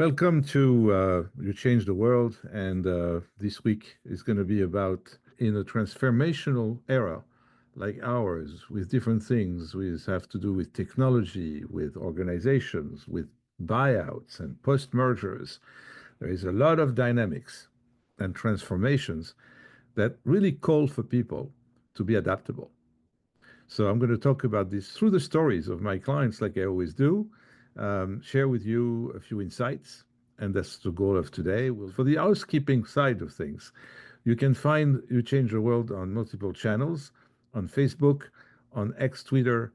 Welcome to You Change the World. And this week is going to be about in a transformational era like ours, with different things which have to do with technology, with organizations, with buyouts and post mergers. There is a lot of dynamics and transformations that really call for people to be adaptable. So I'm going to talk about this through the stories of my clients, like I always do, share with you a few insights, and that's the goal of today. Well, for the housekeeping side of things, you can find You Change the World on multiple channels, on Facebook, on X Twitter,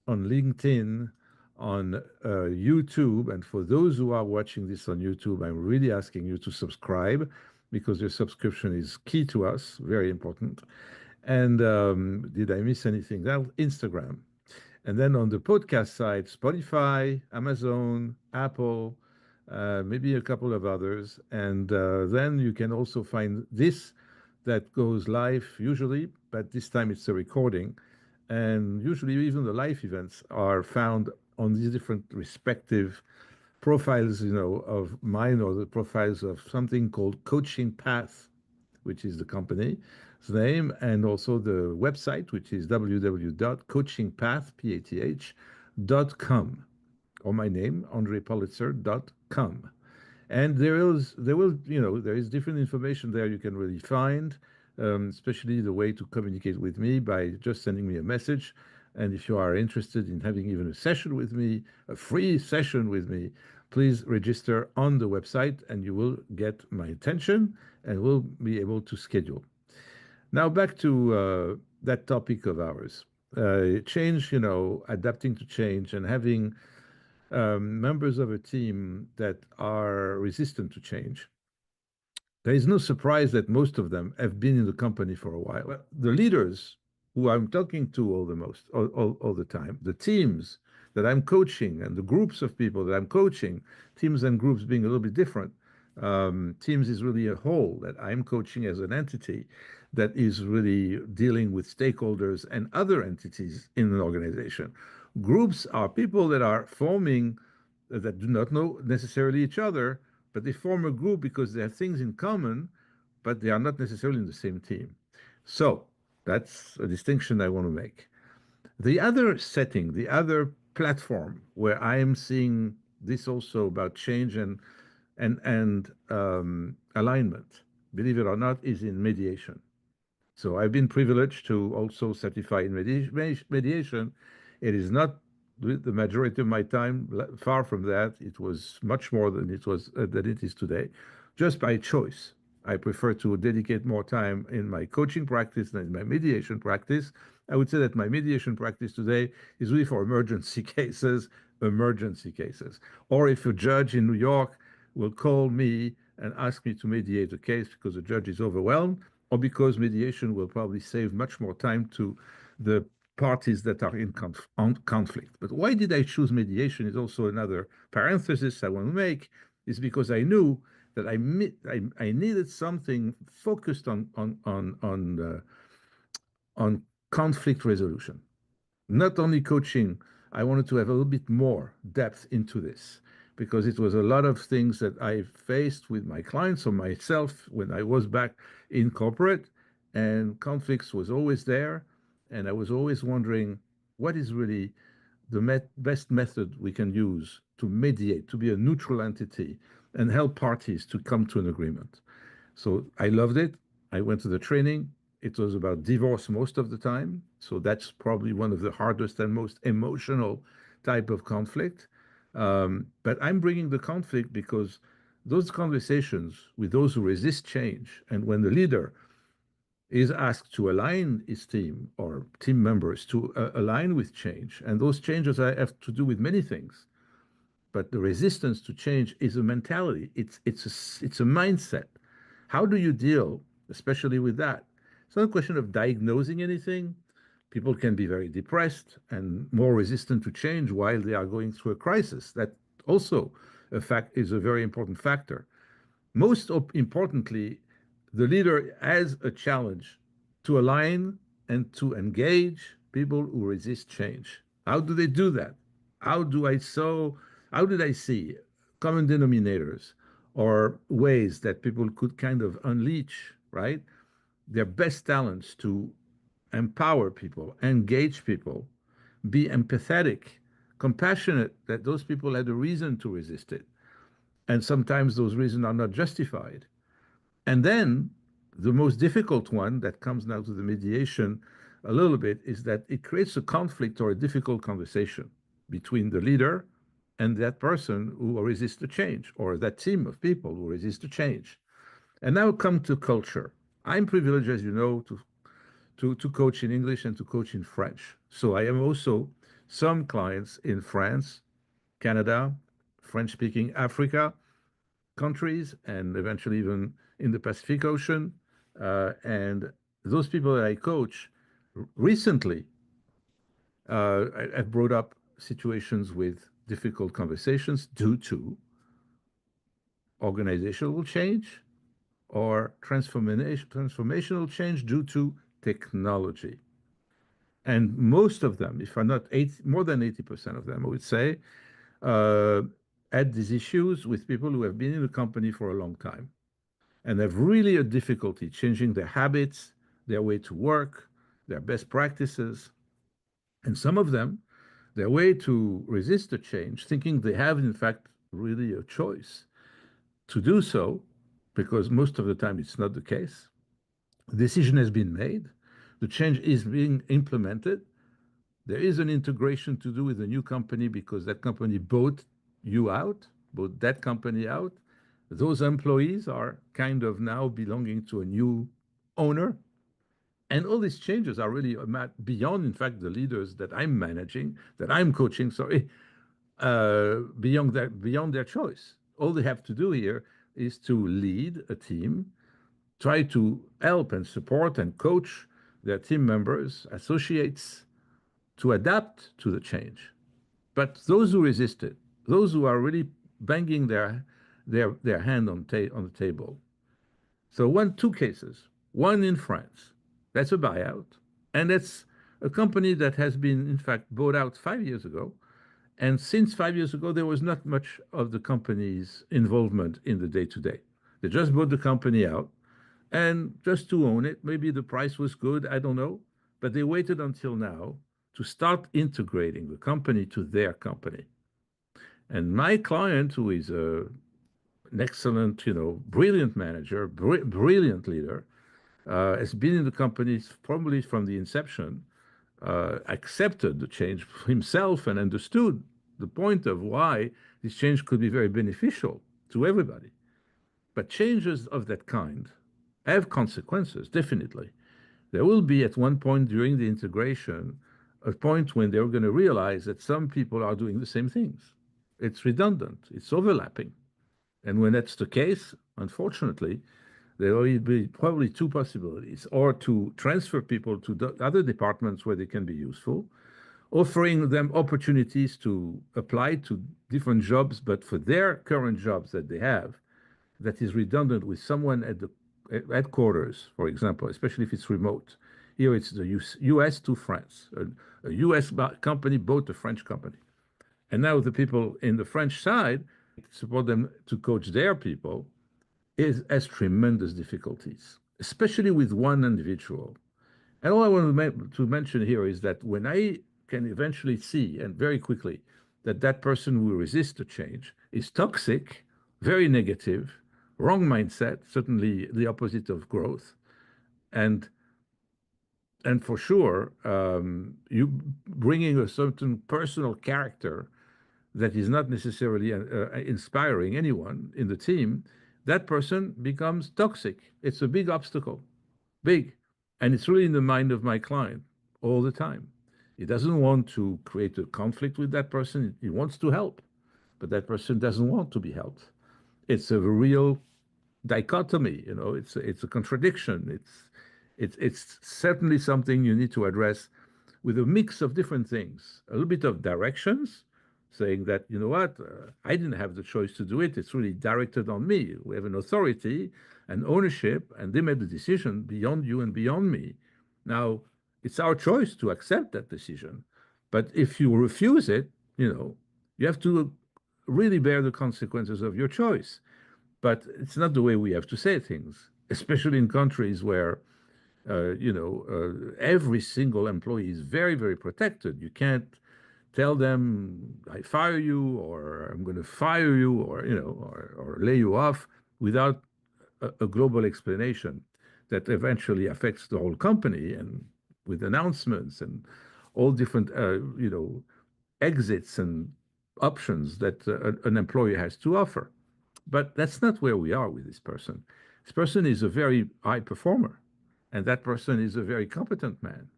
on LinkedIn, on YouTube. And for those who are watching this on YouTube, I'm really asking you to subscribe because your subscription is key to us, very important. And did I miss anything? That Instagram. And then on the podcast side, Spotify, Amazon, Apple, maybe a couple of others. And then you can also find this that goes live usually, but this time it's a recording. And usually even the live events are found on these different respective profiles, of mine or the profiles of something called Coaching Path, which is the company's name, and also the website, which is www.coachingpath.com, or my name, andrepulitzer.com. And there is different information there you can really find, especially the way to communicate with me by just sending me a message. And if you are interested in having even a session with me, a free session with me, please register on the website and you will get my attention and we'll be able to schedule. Now back to that topic of ours. Change, adapting to change and having members of a team that are resistant to change. There is no surprise that most of them have been in the company for a while. Well, the leaders who I'm talking to all the time, the teams that I'm coaching and the groups of people that I'm coaching, teams and groups being a little bit different. Teams is really a whole that I'm coaching as an entity that is really dealing with stakeholders and other entities in an organization. Groups are people that are forming that do not know necessarily each other, but they form a group because they have things in common, but they are not necessarily in the same team. So that's a distinction I want to make. The other setting, the other platform where I am seeing this also about change and alignment, believe it or not, is in mediation. So I've been privileged to also certify in mediation. It is not the majority of my time. Far from that. It was much more than it is today, just by choice. I prefer to dedicate more time in my coaching practice than in my mediation practice. I would say that my mediation practice today is really for emergency cases. Or if a judge in New York will call me and ask me to mediate a case because the judge is overwhelmed, or because mediation will probably save much more time to the parties that are in conflict. But why did I choose mediation is also another parenthesis I want to make, is because I knew that I needed something focused on conflict resolution. Not only coaching, I wanted to have a little bit more depth into this because it was a lot of things that I faced with my clients or myself when I was back in corporate, and conflicts was always there. And I was always wondering what is really the best method we can use to mediate, to be a neutral entity and help parties to come to an agreement. So I loved it. I went to the training. It was about divorce most of the time. So that's probably one of the hardest and most emotional type of conflict. But I'm bringing the conflict because those conversations with those who resist change, and when the leader is asked to align his team or team members to align with change, and those changes have to do with many things, but the resistance to change is a mentality. It's a mindset. How do you deal, especially with that? It's not a question of diagnosing anything. People can be very depressed and more resistant to change while they are going through a crisis. That also is a very important factor. Most importantly, the leader has a challenge to align and to engage people who resist change. How do they do that? How do I so? How did I see common denominators or ways that people could kind of unleash, right, their best talents to empower people, engage people, be empathetic, compassionate, that those people had a reason to resist it. And sometimes those reasons are not justified. And then the most difficult one that comes now to the mediation a little bit is that it creates a conflict or a difficult conversation between the leader and that person who resists the change, or that team of people who resist the change. And now come to culture. I'm privileged, as you know, to coach in English and to coach in French. So I am also some clients in France, Canada, French speaking Africa countries, and eventually even in the Pacific Ocean. And those people that I coach recently have brought up situations with difficult conversations due to organizational change or transformational change due to technology. And most of them, if I'm not more than 80% of them, I would say, uh, had these issues with people who have been in the company for a long time and have really a difficulty changing their habits, their way to work, their best practices. And some of them, their way to resist the change, thinking they have, in fact, really a choice to do so, because most of the time it's not the case. The decision has been made, the change is being implemented. There is an integration to do with the new company because that company bought you out, bought that company out. Those employees are kind of now belonging to a new owner. And all these changes are really beyond, in fact, the leaders that I'm managing, that I'm coaching, sorry, beyond their choice. All they have to do here is to lead a team, try to help and support and coach their team members, associates, to adapt to the change. But those who resist it, those who are really banging their hand on the table. So two cases. One in France, that's a buyout, and that's a company that has been in fact bought out 5 years ago. And since 5 years ago, there was not much of the company's involvement in the day to day. They just bought the company out and just to own it. Maybe the price was good, I don't know. But they waited until now to start integrating the company to their company. And my client, who is an excellent, brilliant manager, brilliant leader, has been in the company probably from the inception, accepted the change himself and understood the point of why this change could be very beneficial to everybody. But changes of that kind have consequences, definitely. There will be at one point during the integration a point when they're going to realize that some people are doing the same things. It's redundant, it's overlapping. And when that's the case, unfortunately, there will be probably two possibilities, or to transfer people to the other departments where they can be useful, offering them opportunities to apply to different jobs, but for their current jobs that they have, that is redundant with someone at the headquarters, for example, especially if it's remote. Here it's the US to France. A US company bought a French company. And now the people in the French side support them to coach their people has tremendous difficulties, especially with one individual. And all I want to mention here is that when I can eventually see, and very quickly, that that person who resists the change is toxic, very negative, wrong mindset, certainly the opposite of growth, and and for sure, you bringing a certain personal character that is not necessarily inspiring anyone in the team, that person becomes toxic. It's a big obstacle, big. And it's really in the mind of my client all the time. He doesn't want to create a conflict with that person. He wants to help, but that person doesn't want to be helped. It's a real dichotomy, it's a contradiction. It's certainly something you need to address with a mix of different things, a little bit of directions, saying that, you know what, I didn't have the choice to do it. It's really directed on me. We have an authority and ownership, and they made the decision beyond you and beyond me. Now, it's our choice to accept that decision. But if you refuse it, you have to really bear the consequences of your choice. But it's not the way we have to say things, especially in countries where every single employee is very, very protected. You can't tell them I fire you or I'm going to fire you or lay you off without a global explanation that eventually affects the whole company and with announcements and all different exits and options that an employer has to offer. But that's not where we are with this person. This person is a very high performer, and that person is a very competent man,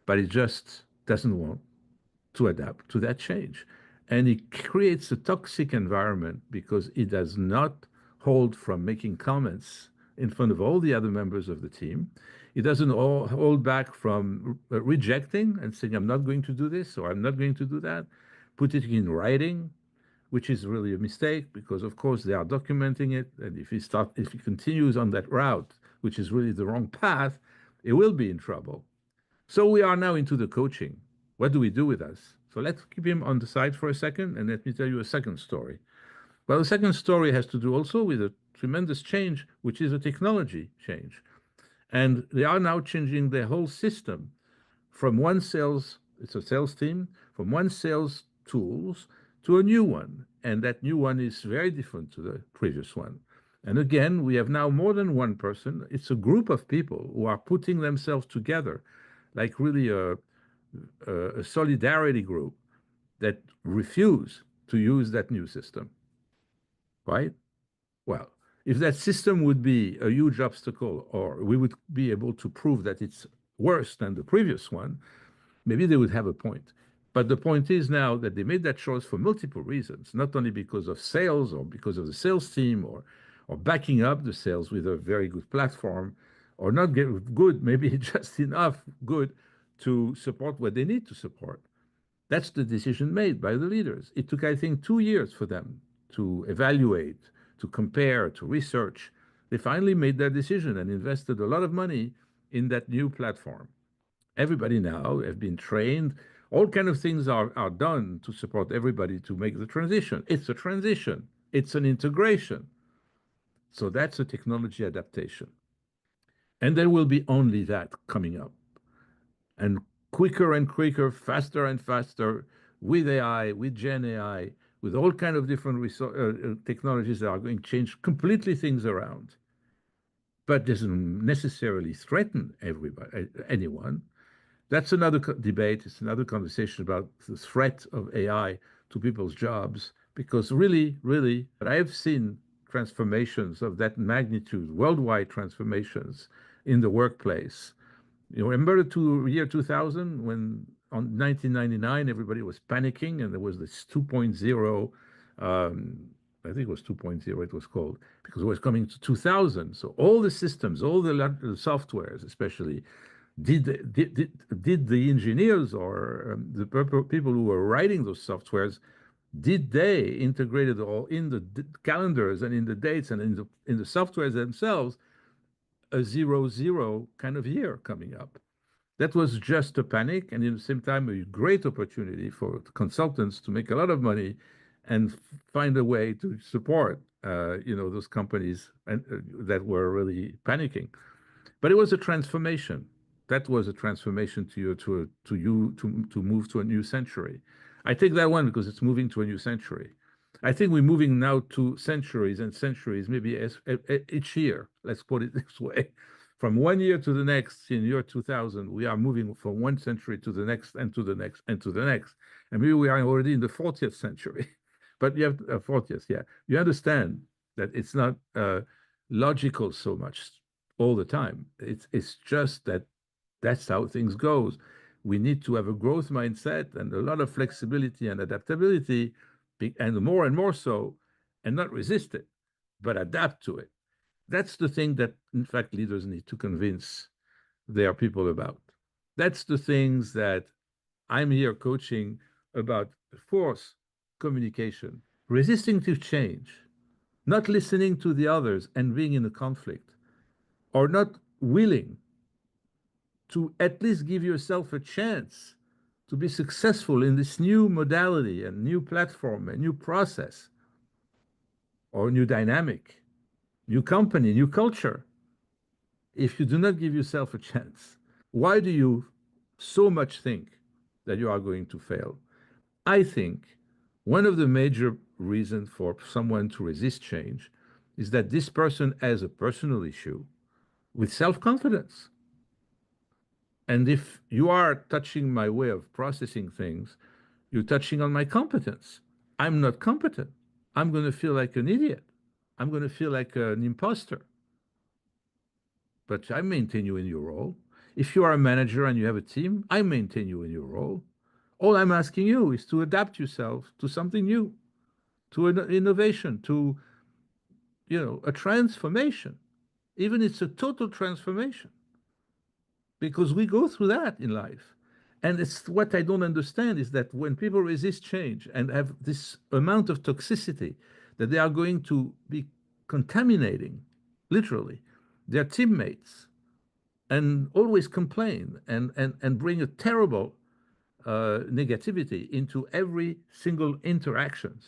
but he just doesn't want to adapt to that change. And it creates a toxic environment because it does not hold from making comments in front of all the other members of the team. It doesn't hold back from rejecting and saying, I'm not going to do this or I'm not going to do that. Put it in writing, which is really a mistake because, of course, they are documenting it. And if he continues on that route, which is really the wrong path, it will be in trouble. So we are now into the coaching. What do we do with us? So let's keep him on the side for a second, and let me tell you a second story. Well, the second story has to do also with a tremendous change, which is a technology change. And they are now changing their whole system from one sales, it's a sales team, from one sales tools to a new one. And that new one is very different to the previous one. And again, we have now more than one person. It's a group of people who are putting themselves together, like really a solidarity group that refuse to use that new system, right? Well, if that system would be a huge obstacle, or we would be able to prove that it's worse than the previous one, maybe they would have a point. But the point is now that they made that choice for multiple reasons, not only because of sales or because of the sales team or backing up the sales with a very good platform, or not get good, maybe just enough good to support what they need to support. That's the decision made by the leaders. It took, I think, 2 years for them to evaluate, to compare, to research. They finally made their decision and invested a lot of money in that new platform. Everybody now have been trained. All kind of things are done to support everybody to make the transition. It's a transition. It's an integration. So that's a technology adaptation. And there will be only that coming up. And quicker and quicker, faster and faster, with AI, with Gen AI, with all kind of different technologies that are going to change completely things around, but doesn't necessarily threaten anyone. That's another debate. It's another conversation about the threat of AI to people's jobs. Because really, really, I have seen transformations of that magnitude, worldwide transformations in the workplace. You remember the year 2000 when on 1999 everybody was panicking and there was this 2.0, I think it was 2.0 it was called, because it was coming to 2000. So all the systems, all the softwares especially, did the engineers or the people who were writing those softwares, did they integrate it all in the calendars and in the dates and in the softwares themselves, a 0-0 kind of year coming up? That was just a panic, and at the same time, a great opportunity for consultants to make a lot of money and find a way to support, those companies that were really panicking. But it was a transformation. That was a transformation to move to a new century. I take that one because it's moving to a new century. I think we're moving now to centuries and centuries, maybe each year. Let's put it this way. From one year to the next, in year 2000, we are moving from one century to the next and to the next and to the next. And maybe we are already in the 40th century. But you have 40th, yeah. You understand that it's not logical so much all the time. It's just that that's how things goes. We need to have a growth mindset and a lot of flexibility and adaptability, and more so, and not resist it, but adapt to it. That's the thing that, in fact, leaders need to convince their people about. That's the things that I'm here coaching about: force, communication, resisting to change, not listening to the others and being in a conflict, or not willing to at least give yourself a chance to be successful in this new modality and new platform and new process or new dynamic, new company, new culture, if you do not give yourself a chance? Why do you so much think that you are going to fail? I think one of the major reasons for someone to resist change is that this person has a personal issue with self confidence. And if you are touching my way of processing things, you're touching on my competence. I'm not competent. I'm going to feel like an idiot. I'm going to feel like an imposter. But I maintain you in your role. If you are a manager and you have a team, I maintain you in your role. All I'm asking you is to adapt yourself to something new, to an innovation, to a transformation. Even it's a total transformation, because we go through that in life. And it's what I don't understand is that when people resist change and have this amount of toxicity that they are going to be contaminating, literally, their teammates, and always complain and bring a terrible negativity into every single interactions,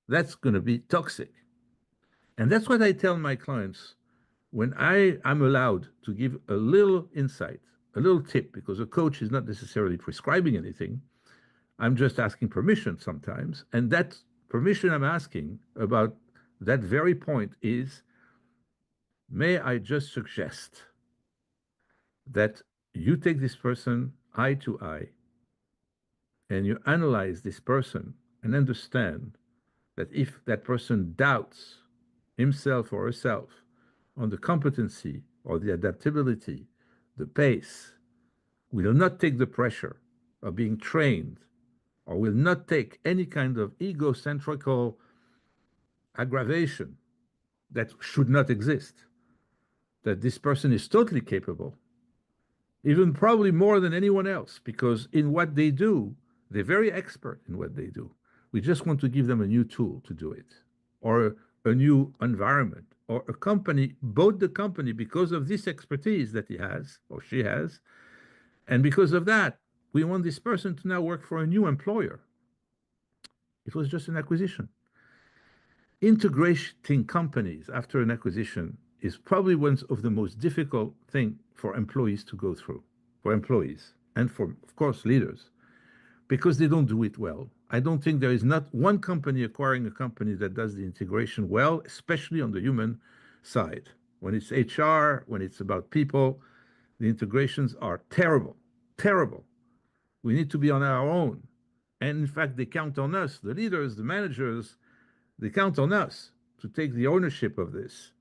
that's going to be toxic. And that's what I tell my clients when I am allowed to give a little insight, a little tip, because a coach is not necessarily prescribing anything. I'm just asking permission sometimes. And that permission I'm asking about that very point is, may I just suggest that you take this person eye to eye and you analyze this person and understand that if that person doubts himself or herself on the competency or the adaptability, the pace, will not take the pressure of being trained, or will not take any kind of egocentrical aggravation that should not exist, that this person is totally capable, even probably more than anyone else, because in what they do, they're very expert in what they do. We just want to give them a new tool to do it, or a new environment, or a company, both the company, because of this expertise that he has or she has, and because of that, we want this person to now work for a new employer. It was just an acquisition. Integrating companies after an acquisition is probably one of the most difficult thing for employees to go through, for employees and for, of course, leaders, because they don't do it well. I don't think there is not one company acquiring a company that does the integration well, especially on the human side. When it's HR, when it's about people, the integrations are terrible, terrible. We need to be on our own. And in fact, they count on us, the leaders, the managers, they count on us to take the ownership of this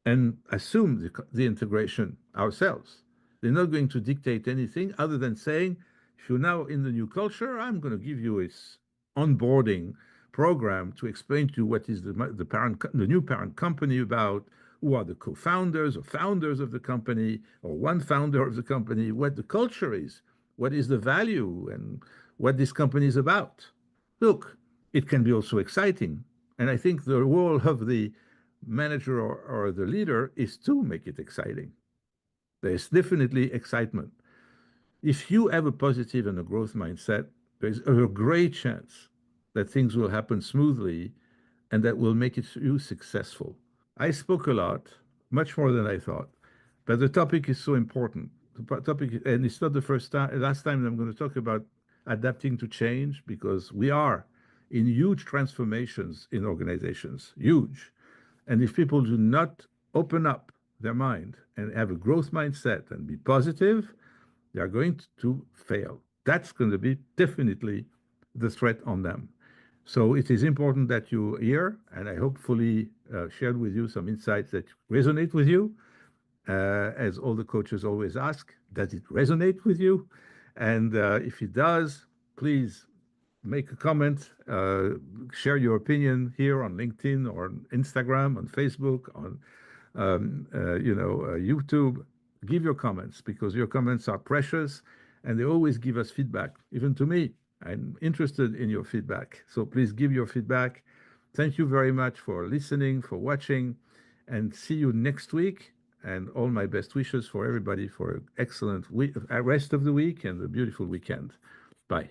and assume the integration ourselves. They're not going to dictate anything other than saying, if you're now in the new culture, I'm going to give you a onboarding program to explain to you what is the new parent company about, who are the co-founders or founders of the company, or one founder of the company, what the culture is, what is the value, and what this company is about. Look, it can be also exciting. And I think the role of the manager or the leader is to make it exciting. There's definitely excitement. If you have a positive and a growth mindset, there's a great chance that things will happen smoothly and that will make you successful. I spoke a lot, much more than I thought, but the topic is so important. The topic, and it's not the last time that I'm going to talk about adapting to change, because we are in huge transformations in organizations, huge. And if people do not open up their mind and have a growth mindset and be positive, they are going to fail. That's going to be definitely the threat on them. So it is important that you hear, and I hopefully shared with you some insights that resonate with you. As all the coaches always ask, does it resonate with you? And if it does, please make a comment, share your opinion here on LinkedIn or on Instagram, on Facebook, on YouTube. Give your comments, because your comments are precious and they always give us feedback. Even to me, I'm interested in your feedback. So please give your feedback. Thank you very much for listening, for watching, and see you next week. And all my best wishes for everybody for an excellent rest of the week and a beautiful weekend. Bye.